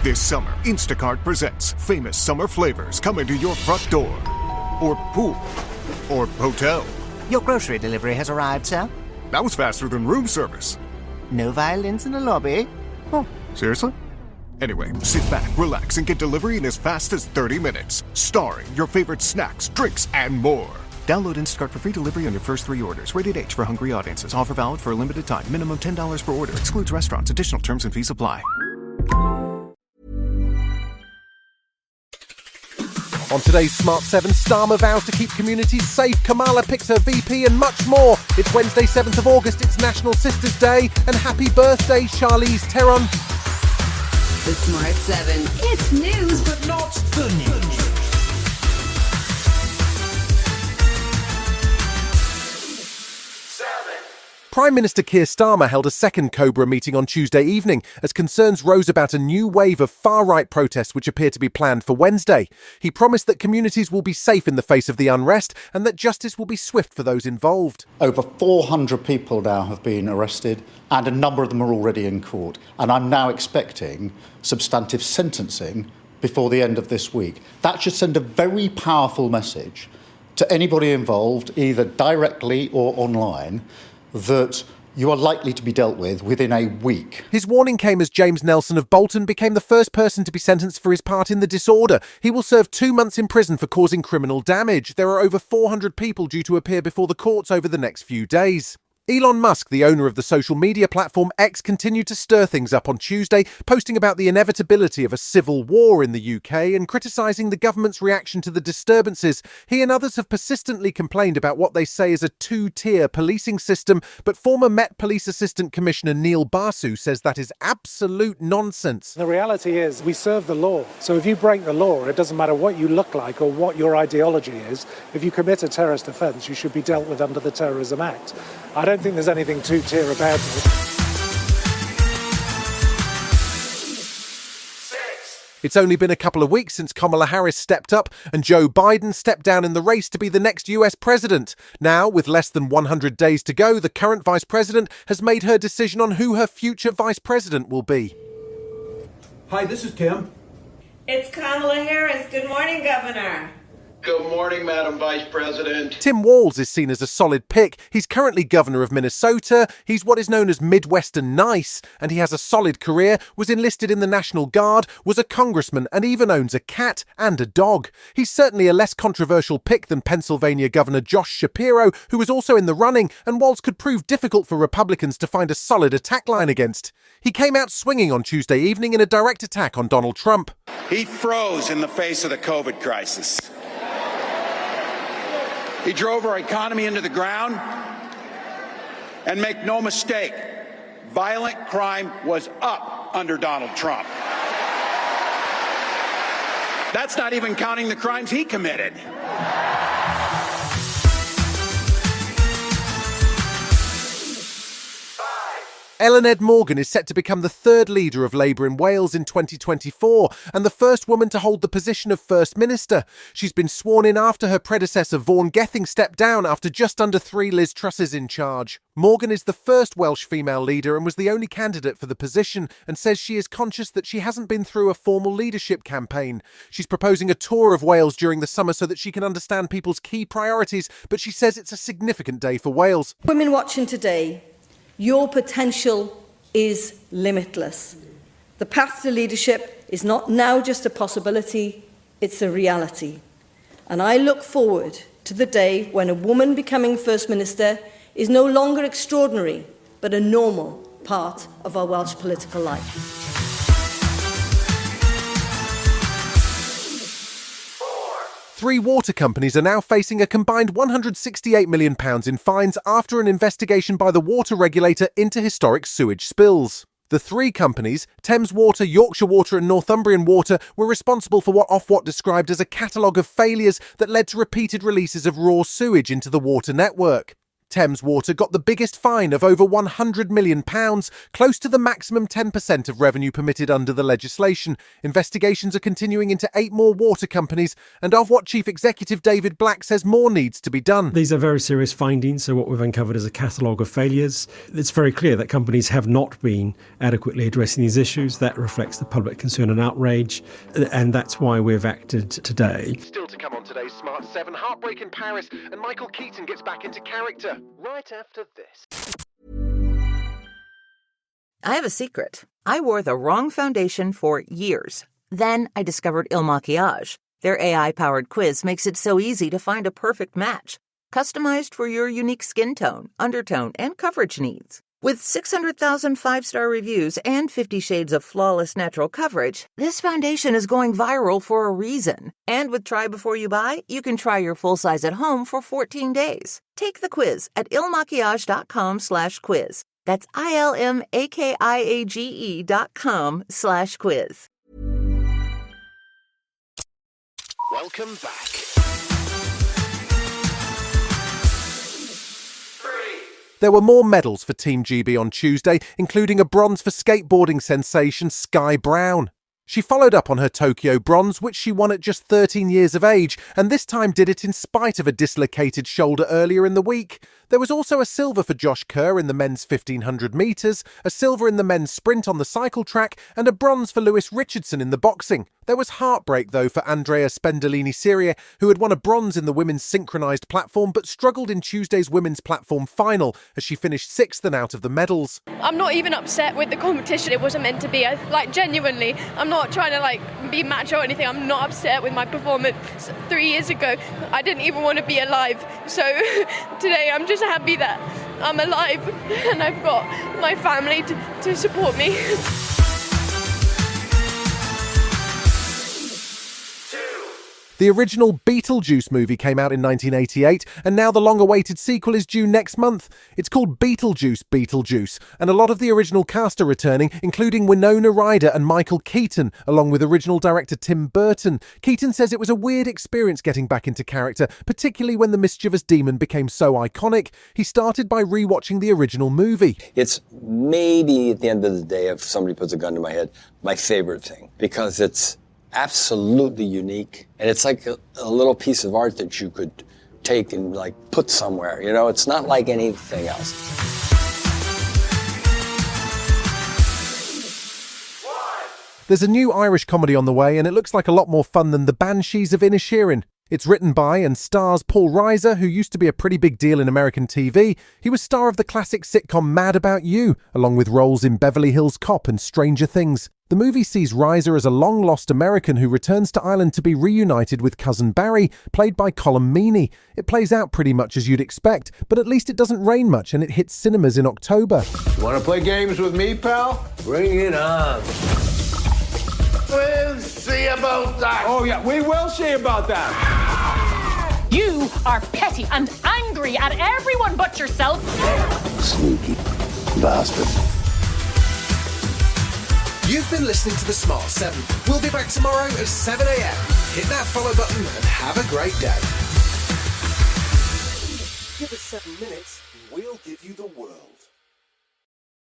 This summer, Instacart presents famous summer flavors coming to your front door. Or pool. Or hotel. Your grocery delivery has arrived, sir. That was faster than room service. No violins in the lobby. Oh, seriously? Anyway, sit back, relax, and get delivery in as fast as 30 minutes. Starring your favorite snacks, drinks, and more. Download Instacart for free delivery on your first 3 orders. Rated H for hungry audiences. Offer valid for a limited time. Minimum $10 per order. Excludes restaurants. Additional terms and fees apply. On today's Smart 7, Starmer vows to keep communities safe, Kamala picks her VP, and much more. It's Wednesday, 7th of August, it's National Sisters' Day, and happy birthday, Charlize Theron. The Smart 7. It's news, but not the news. Prime Minister Keir Starmer held a second Cobra meeting on Tuesday evening as concerns rose about a new wave of far-right protests which appear to be planned for Wednesday. He promised that communities will be safe in the face of the unrest and that justice will be swift for those involved. Over 400 people now have been arrested and a number of them are already in court. And I'm now expecting substantive sentencing before the end of this week. That should send a very powerful message to anybody involved, either directly or online, that you are likely to be dealt with within a week. His warning came as James Nelson of Bolton became the first person to be sentenced for his part in the disorder. He will serve 2 months in prison for causing criminal damage. There are over 400 people due to appear before the courts over the next few days. Elon Musk, the owner of the social media platform X, continued to stir things up on Tuesday, posting about the inevitability of a civil war in the UK and criticising the government's reaction to the disturbances. He and others have persistently complained about what they say is a two-tier policing system, but former Met Police Assistant Commissioner Neil Basu says that is absolute nonsense. The reality is we serve the law. So if you break the law, it doesn't matter what you look like or what your ideology is. If you commit a terrorist offence, you should be dealt with under the Terrorism Act. I don't think there's anything two-tier about it. It's only been a couple of weeks since Kamala Harris stepped up and Joe Biden stepped down in the race to be the next US president. Now, with less than 100 days to go, the current vice president has made her decision on who her future vice president will be. Hi, this is Tim. It's Kamala Harris. Good morning, Governor. Good morning, Madam Vice President. Tim Walz is seen as a solid pick. He's currently governor of Minnesota. He's what is known as Midwestern nice, and he has a solid career, was enlisted in the National Guard, was a congressman, and even owns a cat and a dog. He's certainly a less controversial pick than Pennsylvania Governor Josh Shapiro, who was also in the running, and Walz could prove difficult for Republicans to find a solid attack line against. He came out swinging on Tuesday evening in a direct attack on Donald Trump. He froze in the face of the COVID crisis. He drove our economy into the ground. And make no mistake, violent crime was up under Donald Trump. That's not even counting the crimes he committed. Ellen Ed Morgan is set to become the third leader of Labour in Wales in 2024 and the first woman to hold the position of First Minister. She's been sworn in after her predecessor Vaughan Gething stepped down after just under 3 Liz Trusses in charge. Morgan is the first Welsh female leader and was the only candidate for the position and says she is conscious that she hasn't been through a formal leadership campaign. She's proposing a tour of Wales during the summer so that she can understand people's key priorities, but she says it's a significant day for Wales. Women watching today, your potential is limitless. The path to leadership is not now just a possibility, it's a reality. And I look forward to the day when a woman becoming First Minister is no longer extraordinary, but a normal part of our Welsh political life. 3 water companies are now facing a combined £168 million in fines after an investigation by the water regulator into historic sewage spills. The 3 companies, Thames Water, Yorkshire Water and Northumbrian Water, were responsible for what Ofwat described as a catalogue of failures that led to repeated releases of raw sewage into the water network. Thames Water got the biggest fine of over £100 million, close to the maximum 10% of revenue permitted under the legislation. Investigations are continuing into 8 more water companies, and Ofwat Chief Executive David Black says more needs to be done. These are very serious findings, so what we've uncovered is a catalogue of failures. It's very clear that companies have not been adequately addressing these issues. That reflects the public concern and outrage, and that's why we've acted today. Still to come on today's Smart 7, heartbreak in Paris, and Michael Keaton gets back into character right after this. I have a secret. I wore the wrong foundation for years. Then I discovered Il Maquillage. Their AI-powered quiz makes it so easy to find a perfect match, customized for your unique skin tone, undertone, and coverage needs. With 600,000 5-star reviews and 50 shades of flawless natural coverage, this foundation is going viral for a reason. And with Try Before You Buy, you can try your full size at home for 14 days. Take the quiz at ilmaquillage.com/quiz. That's ILMAKIAGE.com/quiz. Welcome back. There were more medals for Team GB on Tuesday, including a bronze for skateboarding sensation Sky Brown. She followed up on her Tokyo bronze, which she won at just 13 years of age, and this time did it in spite of a dislocated shoulder earlier in the week. There was also a silver for Josh Kerr in the men's 1500 metres, a silver in the men's sprint on the cycle track, and a bronze for Lewis Richardson in the boxing. There was heartbreak, though, for Andrea Spendolini-Seria, who had won a bronze in the women's synchronised platform but struggled in Tuesday's women's platform final as she finished 6th and out of the medals. I'm not even upset with the competition. It wasn't meant to be. Genuinely, I'm not trying to be macho or anything. I'm not upset with my performance 3 years ago. I didn't even want to be alive. So today I'm just happy that I'm alive and I've got my family to support me. The original Beetlejuice movie came out in 1988, and now the long-awaited sequel is due next month. It's called Beetlejuice, and a lot of the original cast are returning, including Winona Ryder and Michael Keaton, along with original director Tim Burton. Keaton says it was a weird experience getting back into character, particularly when the mischievous demon became so iconic. He started by rewatching the original movie. It's maybe, at the end of the day, if somebody puts a gun to my head, my favorite thing, because it's absolutely unique, and it's like a little piece of art that you could take and put somewhere. You know, it's not like anything else. There's a new Irish comedy on the way, and it looks like a lot more fun than The Banshees of Inisherin. It's written by and stars Paul Reiser, who used to be a pretty big deal in American TV. He was star of the classic sitcom Mad About You, along with roles in Beverly Hills Cop and Stranger Things. The movie sees Reiser as a long-lost American who returns to Ireland to be reunited with cousin Barry, played by Colm Meaney. It plays out pretty much as you'd expect, but at least it doesn't rain much and it hits cinemas in October. You want to play games with me, pal? Bring it on. We'll see about that. Oh, yeah, we will see about that. You are petty and angry at everyone but yourself. Sneaky bastard. You've been listening to The Smart 7. We'll be back tomorrow at 7 a.m. Hit that follow button and have a great day. Give us 7 minutes, we'll give you the world.